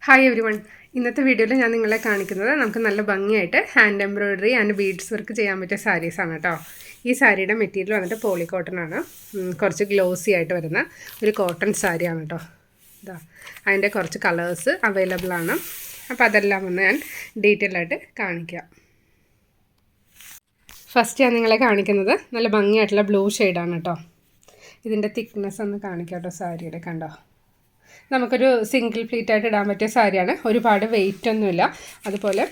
Hi every one. ഇന്നത്തെ വീഡിയോയിൽ ഞാൻ നിങ്ങളെ കാണിക്കുന്നത് നമുക്ക് നല്ല ഭംഗിയായിട്ട് hand embroidery and beads work ചെയ്യാൻ പറ്റിയ സാരീസാണ് കേട്ടോ. ഈ സാരിയുടെ മെറ്റീരിയൽ വന്നിട്ട് പോളി കോട്ടൺ ആണ്. കുറച്ച് ഗ്ലോസി ആയിട്ട് വരുന്ന ഒരു കോട്ടൺ സാരിയാണ് കേട്ടോ. ഇതാ അതിൻ്റെ കുറച്ച് കളേഴ്സ് അവൈലബിൾ ആണ്. അപ്പോൾ അതെല്ലാം ഒന്ന് ഞാൻ ഡീറ്റെയിൽ ആയിട്ട് കാണിക്കാം. ഫസ്റ്റ് ഞാൻ നിങ്ങളെ കാണിക്കുന്നത് നല്ല ഭംഗിയായിട്ടുള്ള ബ്ലൂ ഷെയ്ഡാണ് കേട്ടോ. ഇതിൻ്റെ തിക്നെസ് ഒന്ന് കാണിക്കാം കേട്ടോ. സാരിയുടെ കണ്ടോ, നമുക്കൊരു സിംഗിൾ പ്ലീറ്റ് ആയിട്ട് ഇടാൻ പറ്റിയ സാരിയാണ്. ഒരുപാട് വെയിറ്റ് ഒന്നുമില്ല. അതുപോലെ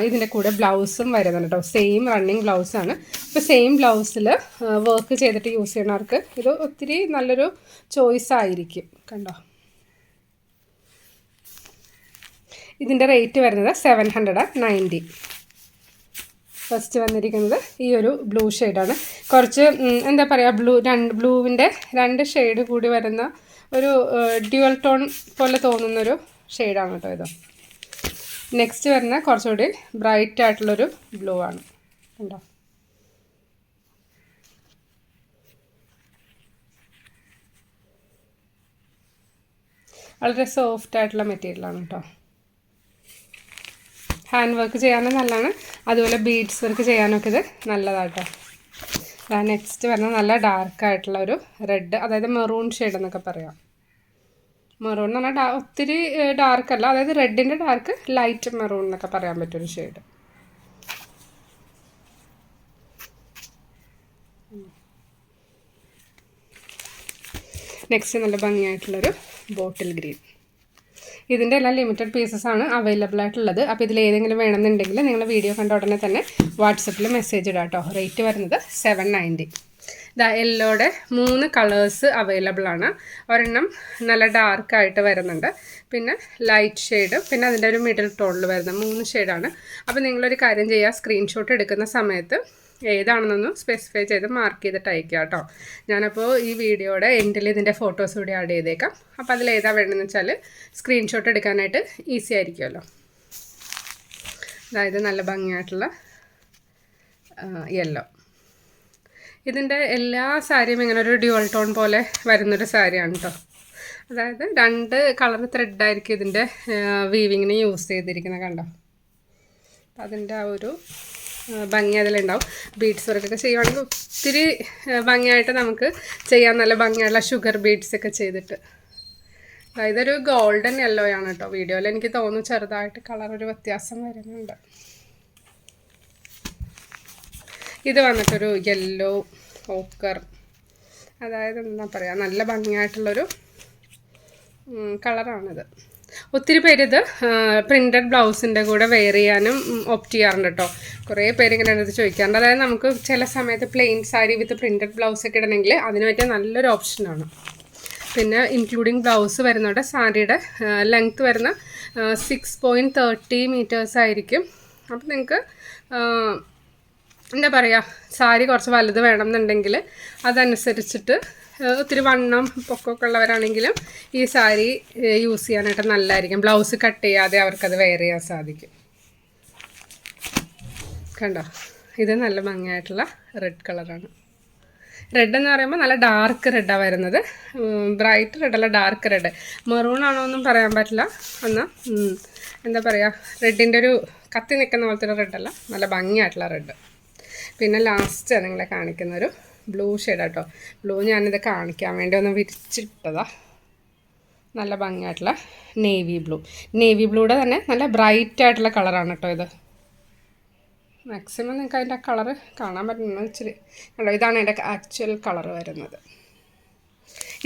ഇതിൻ്റെ കൂടെ ബ്ലൗസും വരുന്നുണ്ട് കേട്ടോ. സെയിം റണ്ണിങ് ബ്ലൗസാണ്. അപ്പോൾ സെയിം ബ്ലൗസിൽ വർക്ക് ചെയ്തിട്ട് യൂസ് ചെയ്യുന്നവർക്ക് ഇത് ഒത്തിരി നല്ലൊരു ചോയ്സ് ആയിരിക്കും. കണ്ടോ, ഇതിൻ്റെ റേറ്റ് വരുന്നത് 790. ഫസ്റ്റ് വന്നിരിക്കുന്നത് ഈ ഒരു ബ്ലൂ ഷെയ്ഡാണ്. കുറച്ച് എന്താ പറയുക, ബ്ലൂവിൻ്റെ രണ്ട് ഷെയ്ഡ് കൂടി വരുന്ന ഒരു ഡ്യുവൽ ടോൺ പോലെ തോന്നുന്നൊരു ഷെയ്ഡാണ് കേട്ടോ ഇത്. നെക്സ്റ്റ് വരുന്ന കുറച്ചുകൂടി ബ്രൈറ്റ് ആയിട്ടുള്ളൊരു ബ്ലൂ ആണ്. കണ്ടോ, വളരെ സോഫ്റ്റ് ആയിട്ടുള്ള മെറ്റീരിയലാണ് കേട്ടോ. ഹാൻഡ് വർക്ക് ചെയ്യാനും നല്ലതാണ്, അതുപോലെ ബീഡ്സ് വർക്ക് ചെയ്യാനൊക്കെ ഇത് നല്ലതാട്ടോ. നെക്സ്റ്റ് വരുന്നത് നല്ല ഡാർക്കായിട്ടുള്ള ഒരു റെഡ്, അതായത് മെറൂൺ ഷെയ്ഡ് എന്നൊക്കെ പറയാം. മെറൂൺ എന്ന് പറഞ്ഞാൽ ഒത്തിരി ഡാർക്കല്ല, അതായത് റെഡിൻ്റെ ഡാർക്ക് ലൈറ്റ് മെറൂൺ എന്നൊക്കെ പറയാൻ പറ്റൊരു ഷെയ്ഡ്. നെക്സ്റ്റ് നല്ല ഭംഗിയായിട്ടുള്ളൊരു ബോട്ടിൽ ഗ്രീൻ. ഇതിൻ്റെ എല്ലാം ലിമിറ്റഡ് പീസസ് ആണ് അവൈലബിൾ ആയിട്ടുള്ളത്. അപ്പോൾ ഇതിൽ ഏതെങ്കിലും വേണമെന്നുണ്ടെങ്കിൽ നിങ്ങൾ വീഡിയോ കണ്ട ഉടനെ തന്നെ വാട്സപ്പിൽ മെസ്സേജ് ഇടാം കേട്ടോ. റേറ്റ് വരുന്നത് 790. യെല്ലോയുടെ 3 കളേഴ്സ് അവൈലബിൾ ആണ്. ഒരെണ്ണം നല്ല ഡാർക്കായിട്ട് വരുന്നുണ്ട്, പിന്നെ ലൈറ്റ് ഷെയ്ഡ്, പിന്നെ അതിൻ്റെ ഒരു മിഡിൽ ടോണിൽ വരുന്ന 3 ഷെയ്ഡാണ്. അപ്പോൾ നിങ്ങളൊരു കാര്യം ചെയ്യുക, സ്ക്രീൻഷോട്ട് എടുക്കുന്ന സമയത്ത് ഏതാണെന്നൊന്ന് സ്പെസിഫൈ ചെയ്ത് മാർക്ക് ചെയ്തിട്ട് അയക്കുക കേട്ടോ. ഞാനപ്പോൾ ഈ വീഡിയോയുടെ എൻഡിൽ ഇതിൻ്റെ ഫോട്ടോസ് കൂടി ആഡ് ചെയ്തേക്കാം. അപ്പോൾ അതിൽ ഏതാ വേണ്ടതെന്ന് വെച്ചാൽ സ്ക്രീൻഷോട്ട് എടുക്കാനായിട്ട് ഈസി ആയിരിക്കുമല്ലോ. അതായത് നല്ല ഭംഗിയായിട്ടുള്ള യെല്ലോ. ഇതിൻ്റെ എല്ലാ സാരിയും ഇങ്ങനെ ഒരു ഡ്യുവൽ ടോൺ പോലെ വരുന്നൊരു സാരിയാണ് കേട്ടോ. അതായത് 2 കളർ ത്രെഡായിരിക്കും ഇതിൻ്റെ വീവിങ്ങിന് യൂസ് ചെയ്തിരിക്കുന്നത്. കണ്ടോ, അതിൻ്റെ ആ ഒരു ഭംഗി അതിലുണ്ടാവും. ബീഡ്സ് വർക്കൊക്കെ ചെയ്യുവാണെങ്കിൽ ഒത്തിരി ഭംഗിയായിട്ട് നമുക്ക് ചെയ്യാൻ, നല്ല ഭംഗിയുള്ള ഷുഗർ ബീഡ്സ് ഒക്കെ ചെയ്തിട്ട്. ഇതൊരു ഗോൾഡൻ യെല്ലോ ആണ് കേട്ടോ. വീഡിയോയിൽ എനിക്ക് തോന്നുന്നു ചെറുതായിട്ട് കളർ ഒരു വ്യത്യാസം വരുന്നുണ്ട്. ഇത് വന്നിട്ടൊരു യെല്ലോ ഓക്കർ, അതായത് എന്താ പറയുക, നല്ല ഭംഗിയായിട്ടുള്ളൊരു കളറാണിത്. ഒത്തിരി പേര് ഇത് പ്രിൻറ്റഡ് ബ്ലൗസിൻ്റെ കൂടെ വെയർ ചെയ്യാനും ഓപ്റ്റ് ചെയ്യാറുണ്ട് കേട്ടോ. കുറേ പേര് ഇങ്ങനെ അടുത്ത് ചോദിക്കാറുണ്ട്. അതായത് നമുക്ക് ചില സമയത്ത് പ്ലെയിൻ സാരി വിത്ത് പ്രിൻറ്റഡ് ബ്ലൗസ് ഒക്കെ ഇടണമെങ്കിൽ അതിന് പറ്റിയ നല്ലൊരു ഓപ്ഷനാണ്. പിന്നെ ഇൻക്ലൂഡിങ് ബ്ലൗസ് വരുന്നുണ്ട്. സാരിയുടെ ലെങ്ത്ത് വരുന്ന 6.30 മീറ്റേഴ്സ് ആയിരിക്കും. അപ്പോൾ നിങ്ങൾക്ക് എന്താ പറയുക, സാരി കുറച്ച് വലുത് വേണമെന്നുണ്ടെങ്കിൽ അതനുസരിച്ചിട്ട് ഒത്തിരി വണ്ണം പൊക്കമൊക്കെ ഉള്ളവരാണെങ്കിലും ഈ സാരി യൂസ് ചെയ്യാനായിട്ട് നല്ലതായിരിക്കും. ബ്ലൗസ് കട്ട് ചെയ്യാതെ അവർക്കത് വെയർ ചെയ്യാൻ സാധിക്കും. കണ്ടോ, ഇത് നല്ല ഭംഗിയായിട്ടുള്ള റെഡ് കളറാണ്. റെഡ് എന്ന് പറയുമ്പോൾ നല്ല ഡാർക്ക് റെഡാണ് വരുന്നത്. ബ്രൈറ്റ് റെഡല്ല, ഡാർക്ക് റെഡ്. മെറൂൺ ആണോ എന്നും പറയാൻ പറ്റില്ല. എന്നാൽ എന്താ പറയുക, റെഡിൻ്റെ ഒരു കത്തി നിൽക്കുന്ന പോലത്തെ ഒരു റെഡല്ല, നല്ല ഭംഗിയായിട്ടുള്ള റെഡ്. പിന്നെ ലാസ്റ്റ് നിങ്ങളെ കാണിക്കുന്നൊരു ബ്ലൂ ഷെയ്ഡ് കേട്ടോ. ബ്ലൂ ഞാനിത് കാണിക്കാൻ വേണ്ടി ഒന്ന് വിരിച്ചിട്ടതാ. നല്ല ഭംഗിയായിട്ടുള്ള നേവി ബ്ലൂ. നേവി ബ്ലൂയുടെ തന്നെ നല്ല ബ്രൈറ്റ് ആയിട്ടുള്ള കളറാണ് കേട്ടോ ഇത്. മാക്സിമം നിങ്ങൾക്ക് അതിൻ്റെ കളറ് കാണാൻ പറ്റുന്നത് ഇച്ചിരി കണ്ടോ. ഇതാണ് എൻ്റെ ആക്ച്വൽ കളർ വരുന്നത്.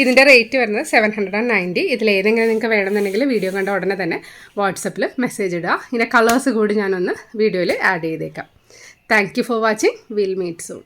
ഇതിൻ്റെ റേറ്റ് വരുന്നത് 790. ഇതിലേതെങ്കിലും നിങ്ങൾക്ക് വേണമെന്നുണ്ടെങ്കിൽ വീഡിയോ കണ്ട ഉടനെ തന്നെ വാട്സപ്പിൽ മെസ്സേജ് ഇടുക. ഇതിൻ്റെ കളേഴ്സ് കൂടി ഞാനൊന്ന് വീഡിയോയിൽ ആഡ് ചെയ്തേക്കാം. Thank you for watching. Will meet soon.